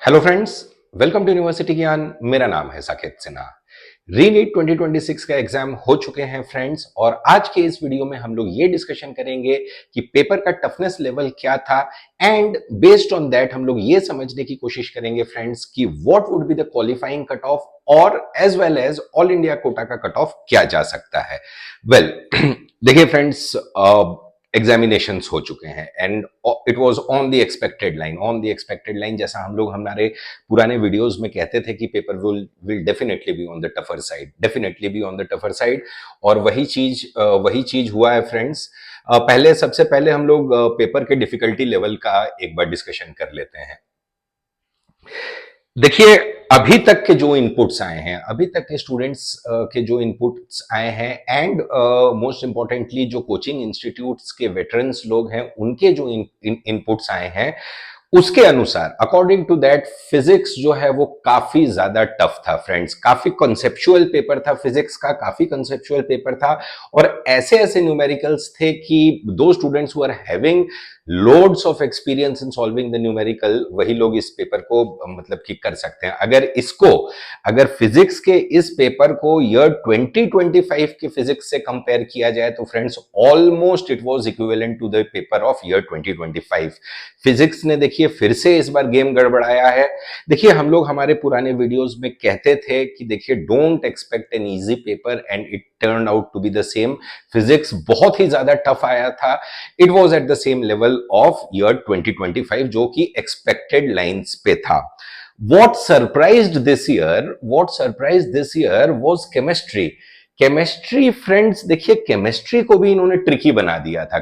Hello friends, welcome to university Gyan. मेरा नाम है साकेत सिन्हा। रीनीट 2026 का एग्जाम हो चुके हैं फ्रेंड्स, और आज के इस वीडियो में हम लोग ये डिस्कशन करेंगे कि पेपर का टफनेस लेवल क्या था, एंड बेस्ड ऑन दैट हम लोग ये समझने की कोशिश करेंगे फ्रेंड्स कि what would be the qualifying cut off और as well as all India quota का कट ऑफ क्या जा सकता है। वेल देखिए फ्रेंड्स, एग्जामिनेशंस हो चुके हैं and it was on the expected line. जैसा हम लोग हमारे पुराने वीडियोस में कहते थे कि paper will definitely be on the tougher side, और वही चीज हुआ है फ्रेंड्स। सबसे पहले हम लोग पेपर के डिफिकल्टी लेवल का एक बार डिस्कशन कर लेते हैं। देखिए, अभी तक के जो इनपुट्स आए हैं, अभी तक के स्टूडेंट्स के जो इनपुट्स आए हैं, एंड मोस्ट इंपॉर्टेंटली जो कोचिंग इंस्टीट्यूट्स के वेटरन्स लोग हैं उनके जो इनपुट्स आए हैं, उसके अनुसार अकॉर्डिंग टू दैट फिजिक्स जो है वो काफी ज्यादा टफ था फ्रेंड्स। काफी कॉन्सेप्चुअल पेपर था फिजिक्स का, काफी कॉन्सेप्चुअल पेपर था, और ऐसे ऐसे न्यूमेरिकल्स थे कि दो students who are having loads of experience in solving the numerical, वही लोग इस पेपर को मतलब कि कर सकते हैं। अगर फिजिक्स के इस पेपर को ईयर 2025 के फिजिक्स से कंपेयर किया जाए तो friends almost it was equivalent to the paper of year 2025। Physics ने देखिए फिर से इस बार गेम गड़बड़ाया है। देखिए, हम लोग हमारे पुराने वीडियोस में कहते थे कि देखिए don't expect an easy paper, and it turn out to be the same. Physics बहुत ही ज्यादा टफ आया था। It was at the same level of year 2025 जो कि एक्सपेक्टेड लाइंस पे था। What surprised this year was chemistry. Chemistry friends, देखिए केमिस्ट्री को भी इन्होंने ट्रिकी बना दिया था।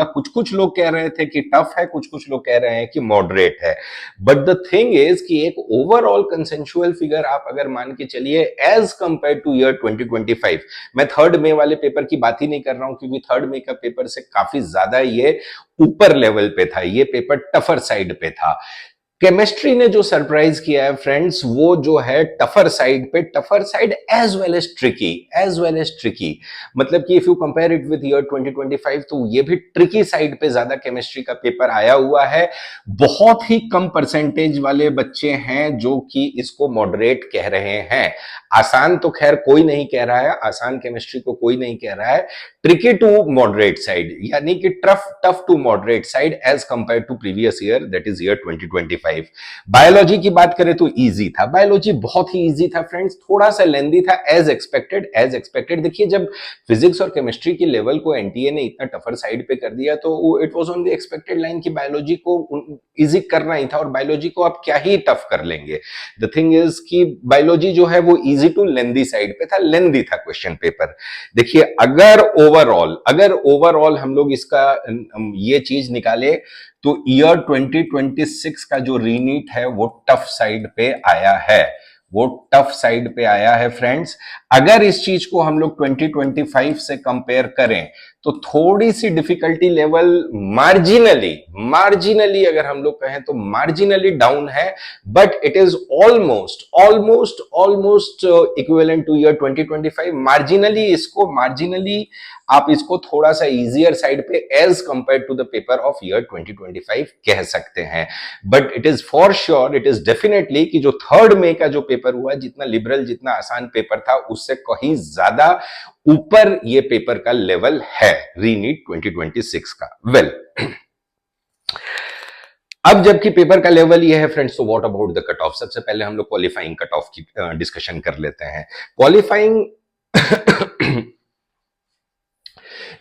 कुछ कुछ लोग कह रहे थे कि टफ है, कुछ कुछ लोग कह रहे हैं कि मॉडरेट है। बट द थिंग इज कि एक ओवरऑल कंसेंशुअल फिगर आप अगर मान के चलिए एज कंपेयर टू ईयर 2025, मैं थर्ड मे वाले पेपर की बात ही नहीं कर रहा हूं क्योंकि थर्ड मे का पेपर से काफी ज्यादा ये ऊपर लेवल पे था, ये पेपर टफर साइड पे था। केमिस्ट्री ने जो सरप्राइज किया है फ्रेंड्स, वो जो है tougher side as well as tricky. मतलब कि if you compare it with year 2025 तो ये भी ट्रिकी साइड पे ज्यादा केमिस्ट्री का पेपर आया हुआ है। बहुत ही कम परसेंटेज वाले बच्चे हैं जो कि इसको मॉडरेट कह रहे हैं। आसान तो खैर कोई नहीं कह रहा है, आसान केमिस्ट्री को कोई नहीं कह रहा है। ट्रिकी टू मॉडरेट साइड, यानी कि tough to moderate side as compared to previous year, that is year 2025। Biology की बात करें तो इजी था, बायोलॉजी बहुत ही इजी था फ्रेंड्स, थोड़ा सा लेंदी था एज एक्सपेक्टेड। देखिए, जब फिजिक्स और केमिस्ट्री के लेवल को एनटीए ने इतना टफर साइड पे कर दिया तो it was on the expected line कि बायोलॉजी को इजी करना ही था, और बायोलॉजी को आप क्या ही टफ कर लेंगे। द थिंग इज कि बायोलॉजी जो है वो इजी टू लेंदी साइड पे था, लेंदी था क्वेश्चन पेपर। देखिए, अगर ओवरऑल हम लोग इसका ये चीज निकाले तो ईयर 2026 का जो रीनीट है वो टफ साइड पे आया है फ्रेंड्स। अगर इस चीज को हम लोग 2025 से कंपेयर करें तो थोड़ी सी डिफिकल्टी लेवल मार्जिनली अगर हम लोग कहें तो मार्जिनली डाउन है, but it is almost equivalent to year 2025। Marginally आप इसको थोड़ा सा इजियर साइड पे as compared to the paper of year 2025 कह सकते हैं। But it is for sure, it is definitely कि जो थर्ड मे का जो पेपर हुआ, जितना लिबरल जितना आसान पेपर था उससे कहीं ज्यादा ऊपर ये पेपर का लेवल है रीनीट 2026 का। वेल अब जबकि पेपर का लेवल ये है फ्रेंड्स, तो what about the cut off. सबसे पहले हम लोग क्वालिफाइंग कट ऑफ की डिस्कशन कर लेते हैं। क्वालिफाइंग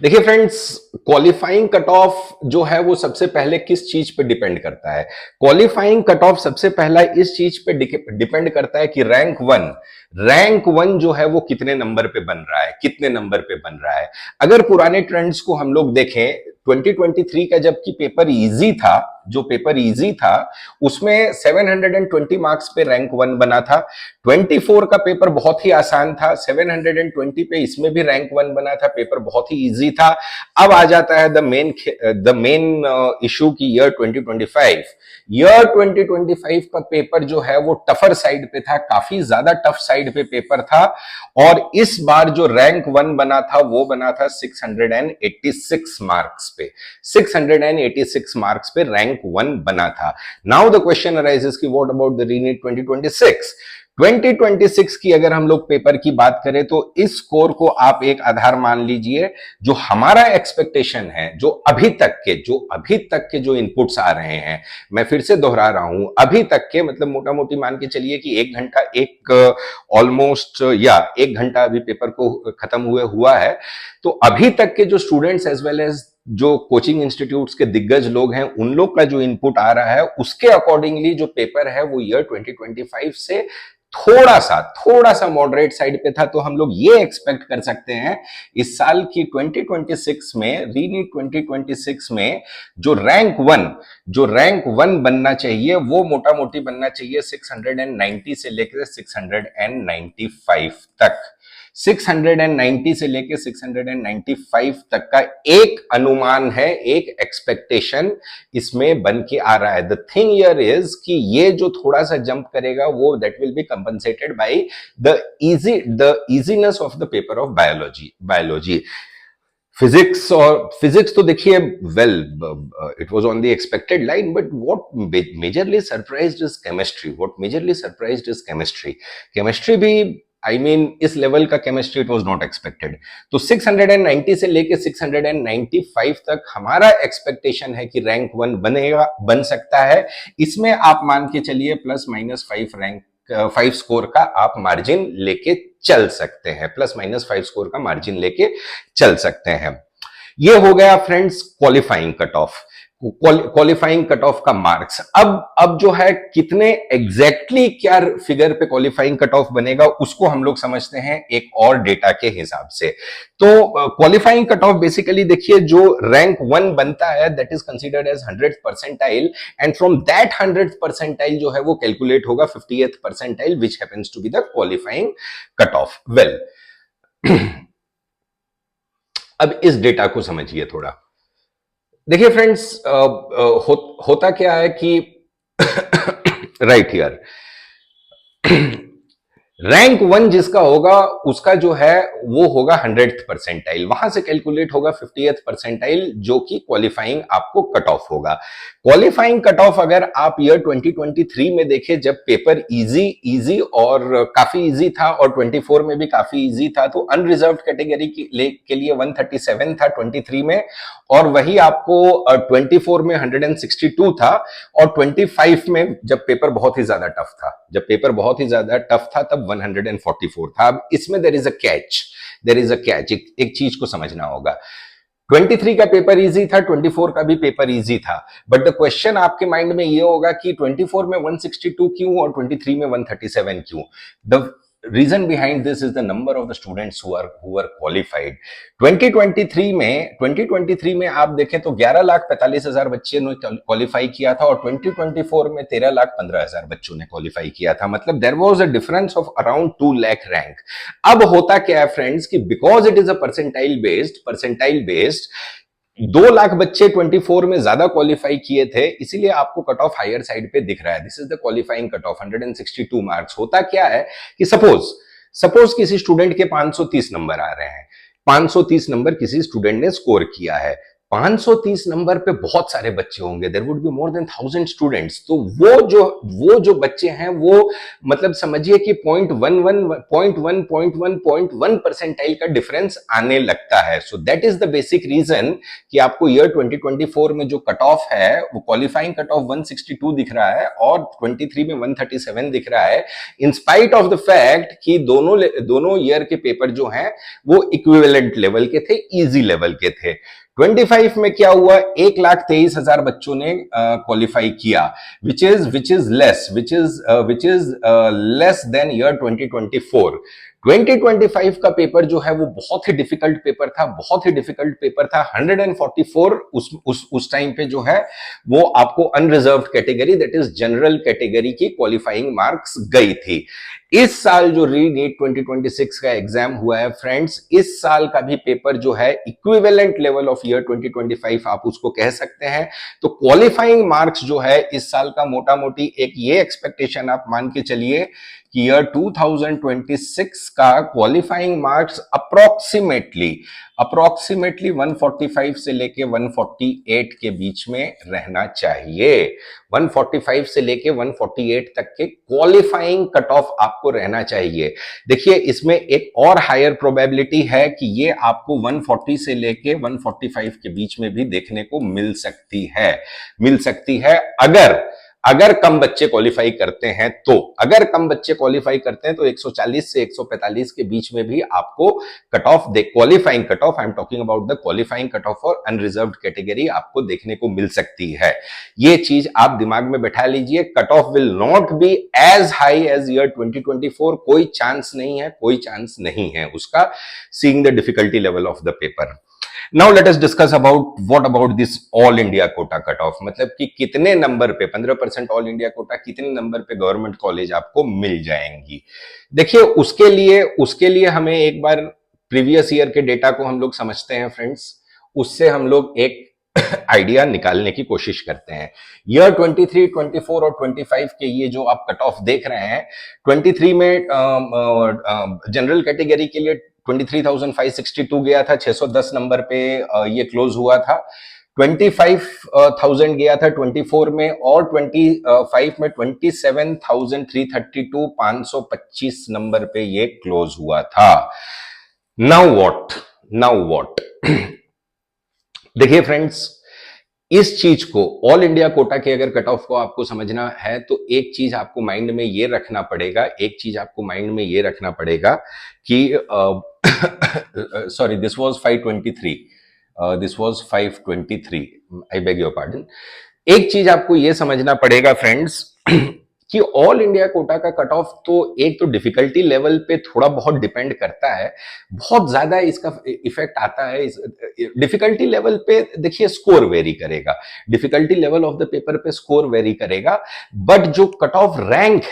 देखिए फ्रेंड्स, क्वालिफाइंग कट ऑफ जो है वो सबसे पहले किस चीज पे डिपेंड करता है। क्वालिफाइंग कट ऑफ सबसे पहला इस चीज पे डिपेंड करता है कि रैंक वन जो है वो कितने नंबर पे बन रहा है। अगर पुराने ट्रेंड्स को हम लोग देखें, 2023 का जबकि पेपर इजी था उसमें 720 मार्क्स पे रैंक वन बना था। 24 का पेपर बहुत ही आसान था, 720 पे इसमें भी रैंक वन बना था, पेपर बहुत ही इजी था। अब आ जाता है द मेन इशू की ईयर 2025 का पेपर जो है वो टफर साइड पे था, काफी ज्यादा टफ साइड पे पेपर था, और इस बार जो रैंक वन बना था वो बना था 686 मार्क्स पे। 686 मार्क्स पे रैंक रैंक 1 बना था। नाउ द क्वेश्चन अराइजेस कि व्हाट अबाउट द रीनीट 2026। 2026 की अगर हम लोग पेपर की बात करें तो इस स्कोर को आप एक आधार मान लीजिए। जो हमारा एक्सपेक्टेशन है, जो अभी तक के जो इनपुट्स आ रहे हैं, मैं फिर से दोहरा रहा हूं, अभी तक के मतलब मोटा मोटी मान के चलिए कि 1 घंटा ऑलमोस्ट या 1 घंटा अभी पेपर को खत्म हुए हुआ है। तो अभी तक के जो स्टूडेंट्स एज वेल एज जो कोचिंग इंस्टीट्यूट्स के दिग्गज लोग हैं, उन लोग का जो इनपुट आ रहा है उसके अकॉर्डिंगली जो पेपर है वो ईयर 2025 से थोड़ा सा मॉडरेट साइड पे था। तो हम लोग ये एक्सपेक्ट कर सकते हैं इस साल की 2026 में, रीनीट 2026 में जो रैंक वन बनना चाहिए वो मोटा मोटी बनना चाहिए 690 से लेकर 695 तक। 690 से लेके 695 तक का एक अनुमान है, एक एक्सपेक्टेशन इसमें बन के आ रहा है। द थिंग हियर इज कि ये जो थोड़ा सा जंप करेगा वो that will be compensated by the easiness of the paper of biology. Physics तो देखिए well it was on the expected line, but what majorly surprised is chemistry. Chemistry भी इस लेवल का chemistry it was not expected. तो 690 से लेके 695 तक हमारा एक्सपेक्टेशन है कि रैंक 1 बन सकता है। इसमें आप मान के चलिए प्लस माइनस 5 स्कोर का आप मार्जिन लेके चल सकते हैं, प्लस माइनस 5 स्कोर का मार्जिन लेके चल सकते हैं। ये हो गया फ्रेंड्स क्वालिफाइंग कट ऑफ का मार्क्स। अब जो है कितने एग्जैक्टली क्या फिगर पे क्वालिफाइंग कट ऑफ बनेगा उसको हम लोग समझते हैं एक और डेटा के हिसाब से। तो क्वालिफाइंग कट ऑफ बेसिकली देखिए जो रैंक 1 बनता है that is considered as 100th percentile, and from that 100th percentile जो है वो कैलकुलेट होगा 50th percentile which happens to be the qualifying cut off. Well अब इस डेटा को समझिए थोड़ा। देखिए फ्रेंड्स होता क्या है कि राइट हियर रैंक 1 जिसका होगा उसका जो है वो होगा 100th परसेंटाइल, वहां से कैलकुलेट होगा 50th परसेंटाइल जो कि क्वालिफाइंग आपको कट ऑफ होगा। क्वालिफाइंग कट ऑफ अगर आप ईयर 2023 में देखें जब पेपर इजी और काफी इजी था और 24 में भी काफी इजी था, तो अनरिजर्व्ड कैटेगरी के लिए 137 था 23 में, और वही आपको 24 में 162 था, और 25 में जब पेपर बहुत ही ज्यादा टफ था तब 144 था। अब इसमें देयर इज अ कैच, एक चीज को समझना होगा। 23 का पेपर इजी था, 24 का भी पेपर इजी था, बट द क्वेश्चन आपके माइंड में ये होगा कि 24 में 162 क्यों और 23 में 137 क्यों? The reason behind this is the number of the students who are qualified. 2023 में आप देखें तो 11,45,000 बच्चे ने क्वालिफाई किया था, और 2024 में 13,15,000 बच्चों ने क्वालिफाई किया था। मतलब there was a difference of around 2 lakh rank. अब होता क्या है फ्रेंड्स कि because it is a percentile based 2 lakh बच्चे 24 में ज्यादा क्वालिफाई किए थे, इसीलिए आपको कट ऑफ हायर साइड पे दिख रहा है। This is the qualifying cut of 162 marks. होता क्या है कि सपोज किसी स्टूडेंट के 530 नंबर आ रहे हैं, 530 नंबर किसी स्टूडेंट ने स्कोर किया है, 530 नंबर पे बहुत सारे बच्चे होंगे, there would be more than 1000 students. तो वो जो बच्चे हैं वो मतलब समझिए कि 0.1 परसेंटाइल का डिफरेंस आने लगता है। So that is the basic reason कि आपको ईयर 2024 में जो कट ऑफ है वो क्वालिफाइंग कट ऑफ 162 दिख रहा है और 23 में 137 दिख रहा है, in spite of the fact कि दोनों ईयर के पेपर जो हैं वो इक्विवेलेंट लेवल के थे, इजी लेवल के थे। 25 में क्या हुआ, 1,23,000 बच्चों ने क्वालिफाई किया, which is less than year 2024। 2025 का पेपर जो है वो बहुत ही डिफिकल्ट पेपर था 144 उस टाइम पे जो है वो आपको unreserved category that is general category की क्वालिफाइंग मार्क्स गई थी। इस साल जो रीनीट 2026 का एग्जाम हुआ है फ्रेंड्स, इस साल का भी पेपर जो है इक्विवेलेंट लेवल ऑफ ईयर 2025 आप उसको कह सकते हैं। तो क्वालिफाइंग मार्क्स जो है इस साल का मोटा मोटी एक ये एक्सपेक्टेशन आप मान के चलिए कि ईयर 2026 का क्वालिफाइंग मार्क्स अप्रोक्सीमेटली 145 से लेके 148 के बीच में रहना चाहिए। 145 से लेके 148 तक के क्वालिफाइंग कट ऑफ आपको रहना चाहिए। देखिए इसमें एक और हायर प्रोबेबिलिटी है कि ये आपको 140 से लेके 145 के बीच में भी देखने को मिल सकती है अगर कम बच्चे क्वालिफाई करते हैं तो। अगर कम बच्चे क्वालिफाई करते हैं तो 140 से 145 के बीच में भी आपको cut off qualifying cut of, I am talking about the qualifying cut off और अनरिजर्व्ड कैटेगरी, आपको देखने को मिल सकती है। ये चीज आप दिमाग में बैठा लीजिए। Cut off will not be as high as year 2024, कोई चांस नहीं है उसका, seeing the difficulty level of the paper. Now let us discuss about what about this all India quota cut off, मतलब कि कितने नंबर पे 15% all India Kota, कितने number पे गवर्नमेंट कॉलेज आपको मिल जाएंगी। देखिए उसके लिए हमें एक बार प्रीवियस ईयर के डेटा को हम लोग समझते हैं फ्रेंड्स, उससे हम लोग एक आइडिया निकालने की कोशिश करते हैं। ईयर 23, 24 और 25 के ये जो आप कट ऑफ देख रहे हैं, 23 में जनरल कैटेगरी के लिए 23,562 गया था, 610 नंबर पे ये क्लोज हुआ था। 25,000 गया था 24 में, और 25 में 27,332, 525 नंबर पे ये क्लोज हुआ था। नाउ व्हाट देखिए फ्रेंड्स, इस चीज को, ऑल इंडिया कोटा के अगर कट ऑफ को आपको समझना है तो एक चीज आपको माइंड में ये रखना पड़ेगा कि sorry, this was 523, I beg your pardon. एक चीज आपको ये समझना पड़ेगा फ्रेंड्स कि ऑल इंडिया कोटा का कट ऑफ तो एक तो डिफिकल्टी लेवल पे थोड़ा बहुत डिपेंड करता है, बहुत ज्यादा इसका इफेक्ट आता है। डिफिकल्टी लेवल पे देखिए स्कोर वेरी करेगा, difficulty level of the paper पे स्कोर वेरी करेगा, बट जो कट ऑफ रैंक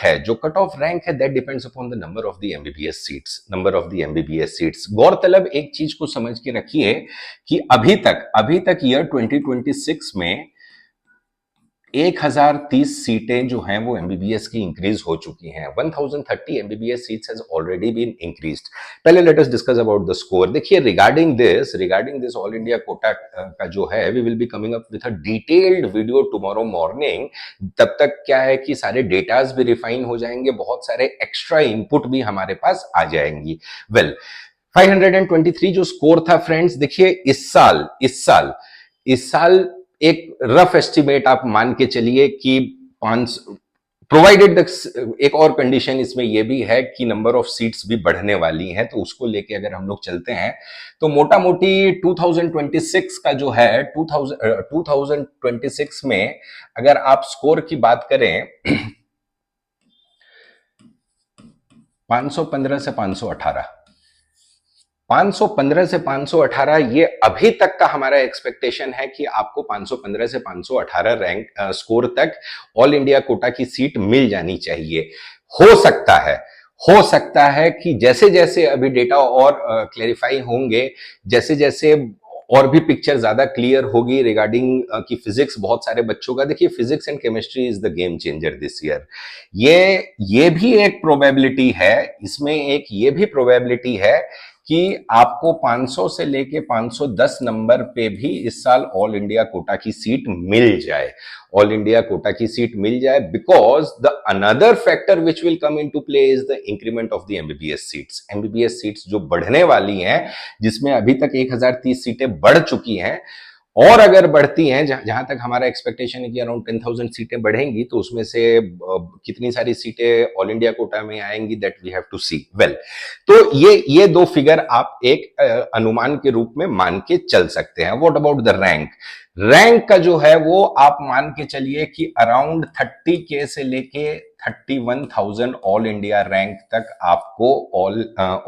है that depends upon the number of the MBBS seats. गौरतलब एक चीज को समझ के रखिए कि अभी तक ईयर 2026 में 1030 सीटें जो हैं वो एमबीबीएस की इंक्रीज हो चुकी हैं। 1030 MBBS seats has already been increased. पहले let us discuss about the score. देखिए regarding this all India quota का जो है, we will be coming up with a detailed video tomorrow morning. तब तक क्या है कि सारे डेटाज भी रिफाइन हो जाएंगे, बहुत सारे एक्स्ट्रा इनपुट भी हमारे पास आ जाएंगी। वेल 523 जो स्कोर था फ्रेंड्स, देखिए इस साल एक रफ एस्टिमेट आप मान के चलिए कि 500, प्रोवाइडेड एक और कंडीशन इसमें यह भी है कि नंबर ऑफ सीट्स भी बढ़ने वाली हैं, तो उसको लेके अगर हम लोग चलते हैं तो मोटा मोटी 2026 का जो है 2026 में अगर आप स्कोर की बात करें 515 से 518 ये अभी तक का हमारा एक्सपेक्टेशन है कि आपको 515 से 518 रैंक स्कोर तक ऑल इंडिया कोटा की सीट मिल जानी चाहिए। हो सकता है कि जैसे जैसे अभी डेटा और क्लेरिफाई होंगे, जैसे जैसे और भी पिक्चर ज्यादा क्लियर होगी रिगार्डिंग कि फिजिक्स बहुत सारे बच्चों का, देखिए physics and chemistry is the game changer this year. ये भी एक प्रोबेबिलिटी है, इसमें एक ये भी प्रोबेबिलिटी है कि आपको 500 से लेके 510 नंबर पे भी इस साल ऑल इंडिया कोटा की सीट मिल जाए, because the another factor which will come into play is the increment of the MBBS seats जो बढ़ने वाली हैं, जिसमें अभी तक 1030 सीटें बढ़ चुकी हैं, और अगर बढ़ती हैं, जहां तक हमारा एक्सपेक्टेशन है कि अराउंड 10,000 सीटें बढ़ेंगी, तो उसमें से कितनी सारी सीटें ऑल इंडिया कोटा में आएंगी, that we have to see. Well, तो ये दो फिगर आप एक अनुमान के रूप में मान के चल सकते हैं। व्हाट अबाउट द रैंक का जो है वो आप मान के चलिए कि अराउंड 30K से लेके 31,000 ऑल इंडिया रैंक तक आपको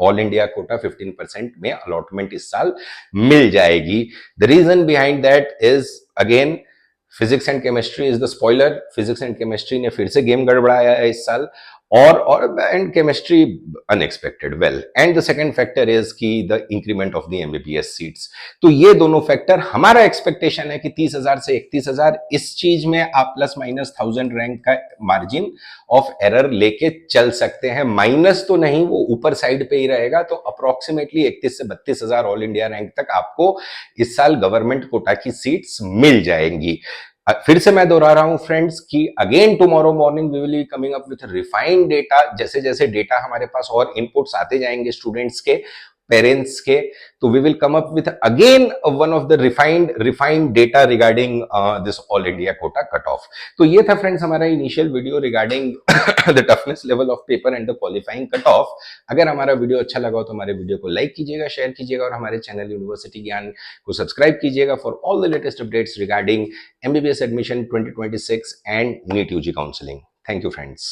ऑल इंडिया कोटा 15% में अलॉटमेंट इस साल मिल जाएगी। The reason behind that is again physics and chemistry is the spoiler. Physics and chemistry ने फिर से गेम गड़बड़ाया है इस साल, और and chemistry unexpected well, and the second factor is कि the increment of the MBBS seats. तो ये दोनों फैक्टर, हमारा एक्सपेक्टेशन है कि 30,000 से 31,000, इस चीज में आप प्लस माइनस 1000 रैंक का मार्जिन ऑफ एरर लेके चल सकते हैं। माइनस तो नहीं, वो ऊपर साइड पे ही रहेगा। तो अप्रोक्सीमेटली 31 से 32,000 ऑल इंडिया रैंक तक आपको इस साल गवर्नमेंट कोटा की सीट्स मिल जाएंगी। फिर से मैं दोहरा रहा हूं फ्रेंड्स कि again tomorrow morning we will be coming up with refined data. जैसे जैसे डेटा हमारे पास और इनपुट्स आते जाएंगे स्टूडेंट्स के, पेरेंट्स के, तो we will come up with again one of the refined data regarding this all India quota cut off. तो ये था फ्रेंड्स हमारा initial video regarding the toughness level of paper and the qualifying cut off. अगर हमारा video अच्छा लगा हो तो हमारे वीडियो को लाइक कीजिएगा, शेयर कीजिएगा और हमारे चैनल यूनिवर्सिटी ज्ञान को सब्सक्राइब कीजिएगा for all the latest updates regarding MBBS admission 2026 and NEET UG counseling. Thank you, friends.